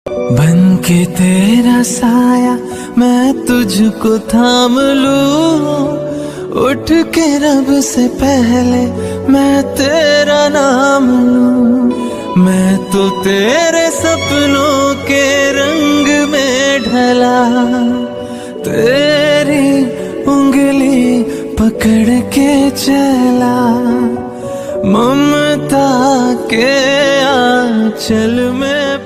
बन के तेरा साया मैं तुझको थाम लूं, उठ के रब से पहले मैं तेरा नाम लूं। मैं तो तेरे सपनों के रंग में ढला, तेरी उंगली पकड़ के चला, ममता के आंचल में